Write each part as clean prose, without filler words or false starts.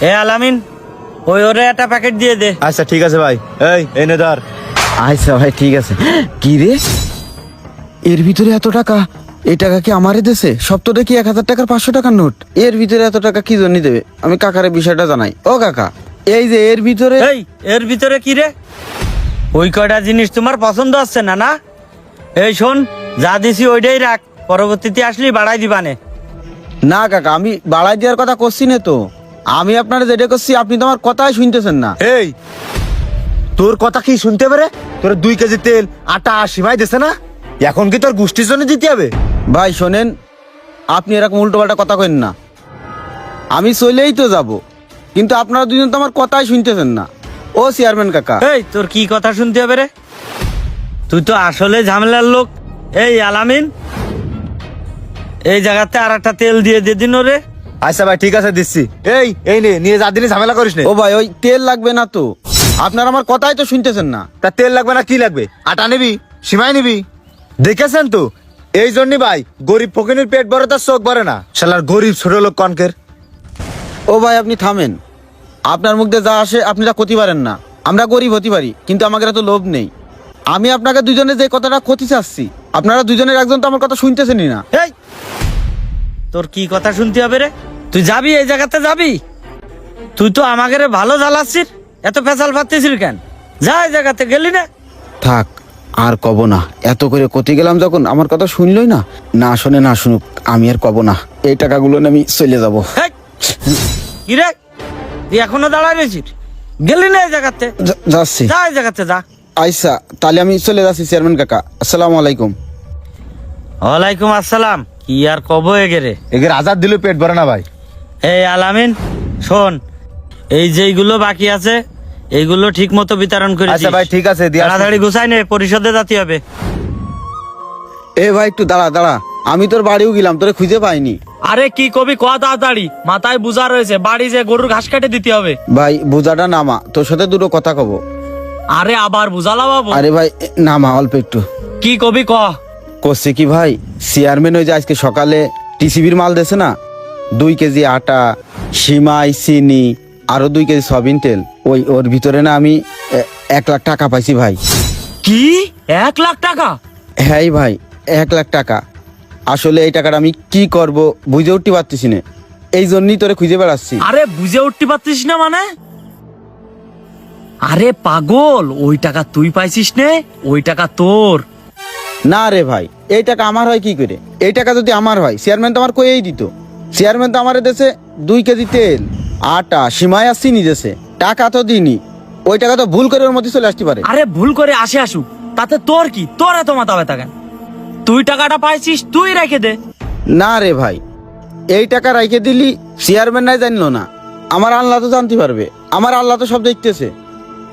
এ আলামিন, ওরে একটা প্যাকেট দিয়ে দে। আচ্ছা ঠিক আছে ভাই, এই নে ধর। আচ্ছা ভাই ঠিক আছে। কি রে, এর ভিতরে এত টাকা? এই টাকা কি আমারে দেশে? সব তো দেখি 1000 টাকার 500 টাকার নোট। এর ভিতরে এত টাকা কি জন্য দেবে? আমি কাকারে বিষয়টা জানাই। ও কাকা, এই যে এর ভিতরে। এর ভিতরে কি রে? ওই কয়টা জিনিস তোমার পছন্দ হচ্ছে না? না, এই শোন, যা দিছি ওইটাই রাখ, পরবর্তীতে আসলি বাড়াই দিবানে। না কাকা, আমি বাড়াই দেওয়ার কথা করছি না তো। আমি আপনারা যেটা করছি আপনি তো আমার কথাই শুনতেছেন না। এই তোর কথা কি শুনতে পারে? তোর 2 কেজি তেল আটা সীমাই দিছে না, এখন কি তোর গোষ্ঠীর জন্য দিতে হবে? ভাই শোনেন, আপনি এরকম উল্টোপাল্টা কথা কইন না। আমি চলেই তো যাব, কিন্তু আপনারা দুজন তো আমার কথাই শুনতেছেন না। ও চেয়ারম্যান কাকা, এই তোর কি কথা শুনতে হবে রে? তুই তো আসলে ঝামেলার লোক। এই আলামিন, এই জায়গাতে আর একটা তেল দিয়ে দিন ওরে। আচ্ছা ভাই ঠিক আছে দিচ্ছি। এই নে, নিয়ে যা দিনে ঝামেলা করিস না। ও ভাই ওই তেল লাগবে না তো, আপনারা আমার কথাই তো শুনতেছেন না। তা তেল লাগবে না কি লাগবে? আটা নিবি, সীমাই নিবি, দেখেছেন তো? এই জন্যই ভাই গরিব ফকিনের পেট ভরে তার চোখ ভরে না। শালার গরিব ছোট লোক কনকের। ও ভাই আপনি থামেন, আপনার মুখ দিয়ে যা আসে আপনি তা ক্ষতি পারেন না। আমরা গরিব হতে পারি, কিন্তু আমাদের এত লোভ নেই। আমি আপনাকে দুজনে যে কথাটা ক্ষতি চাচ্ছি, আপনারা দুজনের একজন তো আমার কথা শুনতেছেনই না। এই তোর কি কথা শুনতে হবে রে? তুই যাবি, এই জায়গাতে যাবি? তুই তো আমাকে রে ভালো জ্বালাচ্ছিস, এত পেঁচাল পাচ্ছিস কেন? যা, এই জায়গাতে গেলি না। থাক, আর কব না। এত করে ক্ষতি গেলাম যখন, আমার কথা শুনলই না। না শোনে না শুনুক, আমি আর কব না। এই টাকাগুলো নিয়ে আমি চলে যাব। এই, কি রে, তুই এখনো দাঁড়ায় রয়েছিস? গেলি না এই জায়গাতে? যাচ্ছি। যা, এই জায়গাতে যা। আচ্ছা তাহলে আমি চলে যাচ্ছি চেয়ারম্যান কাকা। আসসালামু আলাইকুম। ওয়ালাইকুম আসসালাম। কি আর কব এগেরে? এগের আজাদ দিলে পেট ভরে না ভাই। এই আলামিন শোন, এই যেইগুলো বাকি আছে এইগুলো ঠিক মতো বিতরণ করে আচ্ছা ভাই ঠিক আছে, দিয়ে আসছি। তাড়াতাড়ি গুছাই নে, পরিষদে যেতে হবে। এ ভাই একটু দাঁড়া দাঁড়া, আমি তোর বাড়িও গেলাম, তোরে খুঁজে পাইনি। আরে কি কবি ক তাড়াতাড়ি, মাথায় বুঝা রয়েছে, বাড়ি যে গরুর ঘাস কাটে দিতে হবে। ভাই বোঝাটা নামা, তোর সাথে দুটো কথা কব। আরে আবার বুঝালা বাবু। আরে ভাই নামা অল্প একটু। কি কবি ক। করছে কি ভাই, চেয়ারম্যান ওই যে আজকে সকালে টিসিবির মাল দেছে না, 2 কেজি আটা, সিমাই, চিনি, আরো 2 কেজি সয়াবিন তেল, ওর ভিতরে না আমি 1 লাখ টাকা পাইছি ভাই। কি 1 লাখ টাকা? হ্যাঁ ভাই 1 লাখ টাকা। আসলে এই টাকাটা আমি কি করব বুঝে উঠতে পারতেছি না, এই জন্যই তোরে খুঁজে বেড়াচ্ছি। আরে বুঝে উঠতে পারছিস না মানে? আরে পাগল, ওই টাকা তুই পাইছিস নে, ওই টাকা তোর না রে ভাই, এই টাকা আমার হয় কি করে? এই টাকা যদি আমার হয় চেয়ারম্যান তো আমার কইই দিত। চেয়ারম্যান তো আমার দেশে 2 কেজি তেল, আটা, সিমাই আর চিনি দেশে, টাকা তো দিইনি। ওই টাকা তো ভুল করে ওর মধ্যে চলে আসতে পারে। আরে ভুল করে আসুক, তাতে তোর কি? তোর এত মাথা ব্যথা কেন? তুই টাকাটা পাইছিস, তুই রেখে দে। না রে ভাই, এই টাকা রাইখে দিলি চেয়ারম্যান নাই জানলো না, আমার আল্লাহ তো জানতে পারবে। আমার আল্লাহ তো সব দেখতেছে।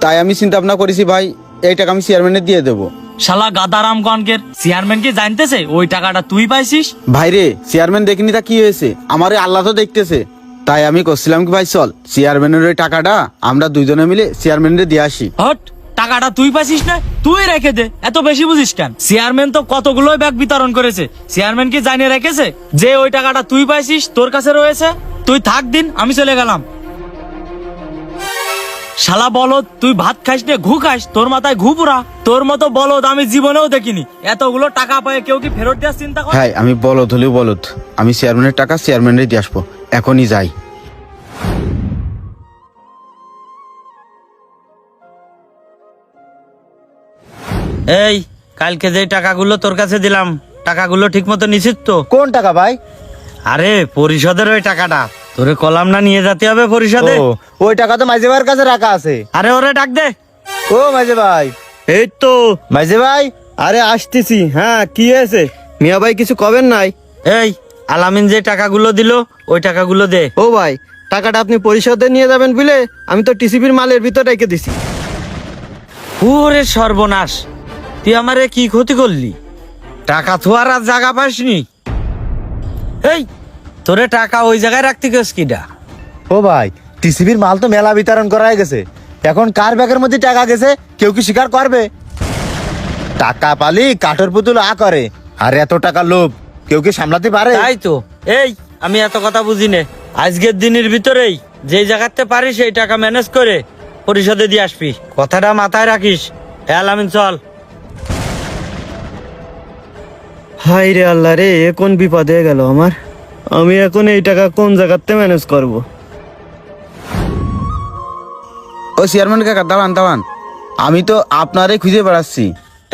তাই আমি চিন্তা ভাবনা করেছি ভাই, এই টাকা আমি চেয়ারম্যানে দিয়ে দেবো। শালা গাদারাম গনকের চেয়ারম্যান কি জানতেছে ওই টাকাটা তুই পাইছিস? ভাই রে, চেয়ারম্যান দেখিনি তা কি হয়েছে, আমার আল্লাহ তো দেখতেছে। তাই আমি করছিলাম কি ভাই, চল চেয়ারম্যানের ওই টাকাটা আমরা দুইজনে মিলে চেয়ারম্যানের দিয়ে আসি। হট, টাকাটা তুই পাইছিস না, তুই রেখে দে। এত বেশি বুঝিস কেন? চেয়ারম্যান তো কতগুলোই ব্যাগ বিতরণ করেছে, চেয়ারম্যান কি জানিয়ে রেখেছে যে ওই টাকাটা তুই পাইছিস, তোর কাছে রয়েছে? তুই থাক দিন, আমি চলে গেলাম। শালা বলদ, তুই ভাত খাইস নে ঘু খাইস, তোর মাথায় ঘু পুরা। তোর মতো বলদ আমি জীবনেও দেখিনি। এতগুলো টাকা পায় কেউ কি ফেরত দেওয়ার চিন্তা করে? হ্যাঁ আমি বলদ হলেও বলদ, আমি চেয়ারম্যানের টাকা চেয়ারম্যানের দিয়ে আসবো, এখনই যাই। এই কালকে যে টাকাগুলো তোর কাছে দিলাম, টাকাগুলো ঠিক মতো নিছিস তো? কোন টাকা ভাই? আরে পরিষদের ওই টাকাটা তোরে কলাম না নিয়ে যেতে হবে পরিষদে। ও, ওই টাকা তো মাঝে ভাইয়ের কাছে রাখা আছে। আরে ওরে ডাক দে। ও মাঝে ভাই। এই তো মাঝে ভাই, আরে আসতেছি। হ্যাঁ কি হয়েছে মিয়া ভাই, কিছু কবেন নাই? এই আলামিন যে টাকাগুলো দিল ওই টাকাগুলো দে। ও ভাই, টাকাটা আপনি পরিশোধে নিয়ে যাবেন বলে আমি তো টিসিবির মালের ভিতর রেখে দিছি। ওরে সর্বনাশ, তুই আমারে কি ক্ষতি করলি? টাকা থোয়ার আর জায়গা পাসনি। এই তোরে টাকা ওই জায়গায় রাখতে গেছ কিডা? ও ভাই, টিসিবির মাল তো মেলা বিতরণ করা হয়ে গেছে, এখন কার ব্যাগের মধ্যে টাকা গেছে কেউ কি স্বীকার করবে? টাকা পালি কাঠের পুতুল আ করে, আর এত টাকা লোভ কেউ কি সামলাতে পারে? তাই তো। এই আমি এত কথা বুঝি নে, আজকের দিনের ভিতরেই যেই জায়গাতে পারিস সেই টাকা ম্যানেজ করে পরিশোধে দিয়ে আসবি, কথাটা মাথায় রাখিস। হ্যাঁ আলামিন, চল। হাই রে আল্লাহ রে, এ কোন বিপদ হয়ে গেল আমার। আমি এখন এই টাকা কোন জায়গাতে ম্যানেজ করব? ও চেয়ারম্যান কাকা, দাঁড়ান দাঁড়ান, আমি তো আপনারে খুঁজে বেড়াচ্ছি।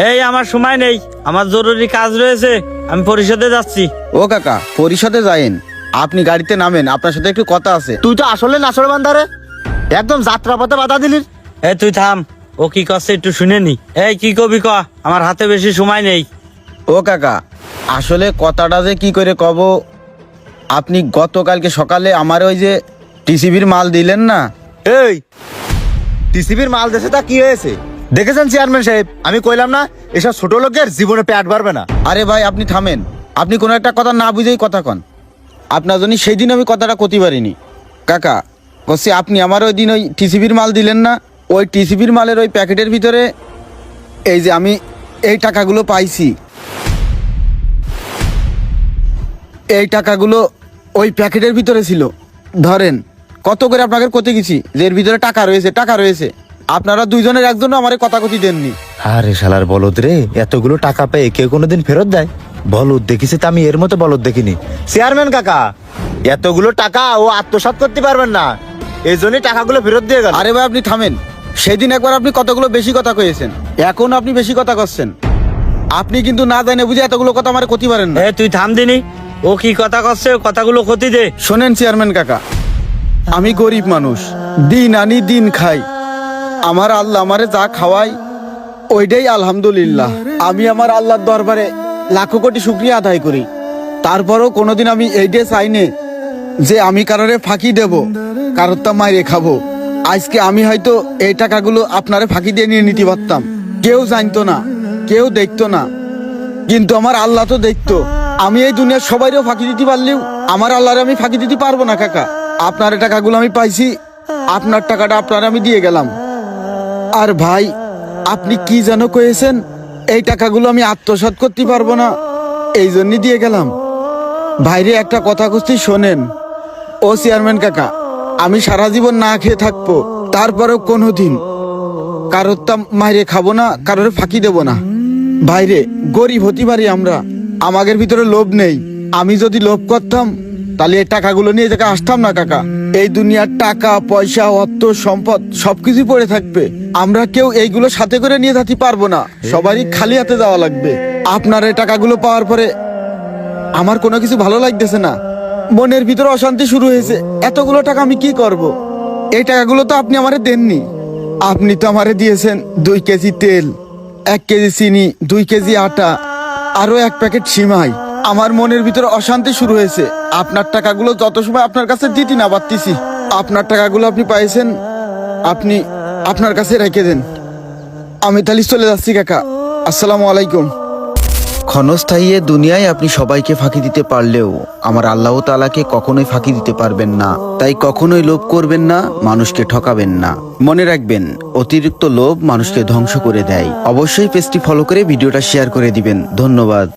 এই আমার সময় নেই, আমার জরুরি কাজ রয়েছে, আমি পরিশোধে যাচ্ছি। ও কাকা, পরিষদে যায়েন, আপনি গাড়িতে নামেন, আপনার সাথে একটু কথা আছে। তুই তো আসলে নাছড় বান্দারে, একদম যাত্রা পথে বাধা দিলি। এই তুই থাম, ও কি করছে একটু শুনে নি। এই কি কবি ক, আমার হাতে বেশি সময় নেই। ও কাকা, আসলে কথাটা যে কি করে কব, আপনি গতকালকে সকালে আমার ওই যে টিসিবির মাল দিলেন না। এই টিসিবির মাল দেশে তা কি হয়েছে দেখেছেন চেয়ারম্যান সাহেব? আমি কইলাম না এসব ছোট লোকের জীবনে পেট ভরবে না। আরে ভাই, আপনি থামেন, আপনি কোনো একটা কথা না বুঝেই কথা কন। আপনার জন্য সেই দিন আমি কথাটা করতে পারিনি। কাকা বলছি, আপনি আমার ওই দিন ওই টিসিবির মাল দিলেন না, ওই টিসিবির মালের ওই প্যাকেটের ভিতরে এই যে আমি এই টাকাগুলো পাইছি, এই টাকাগুলো ওই প্যাকেটের ভিতরে ছিল। ধরেন কত করে আপনাকে কতে গেছি যে এর ভিতরে টাকা রয়েছে, টাকা রয়েছে। আপনারা দুইজনের একজনও আমার কথা কথি দেননি। আরে শালার বলদ রে, এতগুলো টাকা পেয়ে কেউ কোনোদিন ফেরত দেয়? বলদ দেখিছে তা আমি এর মতো বলদ দেখিনি। চেয়ারম্যান কাকা, এতগুলো টাকা ও আত্মসাৎ করতে পারবেন না, এই জন্যই টাকাগুলো ফেরত দিয়ে গেল। আরে ভাই আপনি থামেন, সেদিন একবার আপনি কতগুলো বেশি কথা কয়েছেন, এখন আপনি বেশি কথা করছেন। আপনি কিন্তু না জানে বুঝে এতগুলো কথা আমার ক্ষতি পারেন না। এ তুই থাম দিনি, ও কি কথা করছে, ও কথাগুলো ক্ষতি দে। শোনেন চেয়ারম্যান কাকা, আমি গরিব মানুষ, দিন আনি দিন খাই, আমার আল্লাহ আমারে যা খাওয়াই ওইটাই আলহামদুলিল্লাহ। আমি আমার আল্লাহর দরবারে লাখো কোটি শুকরিয়া আদায় করি। তারপরও কোনোদিন আমি এইটাই চাইনে যে আমি কারোরে ফাঁকি দেব, কারোর তা মাইরে খাবো। আজকে আমি হয়তো এই টাকাগুলো আপনারে ফাঁকি দিয়ে নিয়ে নিতে পারতাম, কেউ জানতো না, কেউ দেখতো না, কিন্তু আমার আল্লাহ তো দেখতো। আমি এই দুনিয়ার সবাইরেও ফাঁকি দিতে পারলেও আমার আল্লাহরে আমি ফাঁকি দিতে পারবো না কাকা। আপনার এই টাকাগুলো আমি পাইছি, আপনার টাকাটা আপনারা আমি দিয়ে গেলাম। আর ভাই আপনি কি যেন কয়েছেন, এই টাকাগুলো আমি আত্মসাৎ করতে পারবো না, এই জন্যই দিয়ে গেলাম। ভাইরে একটা কথা কুস্তি শোনেন, ও চেয়ারম্যান কাকা, আমি সারা জীবন না খেয়ে থাকবো, তারপরেও কোনোদিন কারোর তা মাইরে খাবো না, কারোর ফাঁকি দেব না। ভাইরে গরিব হতে পারি আমরা, আমাদের ভিতরে লোভ নেই। আমি যদি লোভ করতাম তাহলে এই টাকাগুলো নিয়ে জায়গায় আসতাম না কাকা। এই দুনিয়ার টাকা পয়সা অর্থ সম্পদ সবকিছু পড়ে থাকবে, আমরা কেউ এইগুলো সাথে করে নিয়ে যেতে পারবো না, সবারই খালি হাতে যাওয়া লাগবে। আপনার এই টাকাগুলো পাওয়ার পরে আমার কোনো কিছু ভালো লাগতেছে না, মনের ভিতরে অশান্তি শুরু হয়েছে। এতগুলো টাকা আমি কি করব? এই টাকাগুলো তো আপনি আমারে দেননি, আপনি তো আমারে দিয়েছেন 2 কেজি তেল, 1 কেজি চিনি, 2 কেজি আটা, আরো 1 প্যাকেট সিমাই। আমার মনের ভিতরে অশান্তি শুরু হয়েছে। আপনার টাকাগুলো যত সময় আপনার কাছে দিতে না পারতেছি, আপনার টাকাগুলো আপনি পাইছেন, আপনি আপনার কাছে রেখে দেন। আমি তাহলে চলে যাচ্ছি কাকা, আসসালামু আলাইকুম। ক্ষণস্থায়ী এ দুনিয়ায় আপনি সবাইকে ফাঁকি দিতে পারলেও আমার আল্লাহ তাআলাকে কখনোই ফাঁকি দিতে পারবেন না। তাই কখনোই লোভ করবেন না, মানুষকে ঠকাবেন না। মনে রাখবেন, অতিরিক্ত লোভ মানুষকে ধ্বংস করে দেয়। অবশ্যই পেজটি ফলো করে ভিডিওটা শেয়ার করে দিবেন। ধন্যবাদ।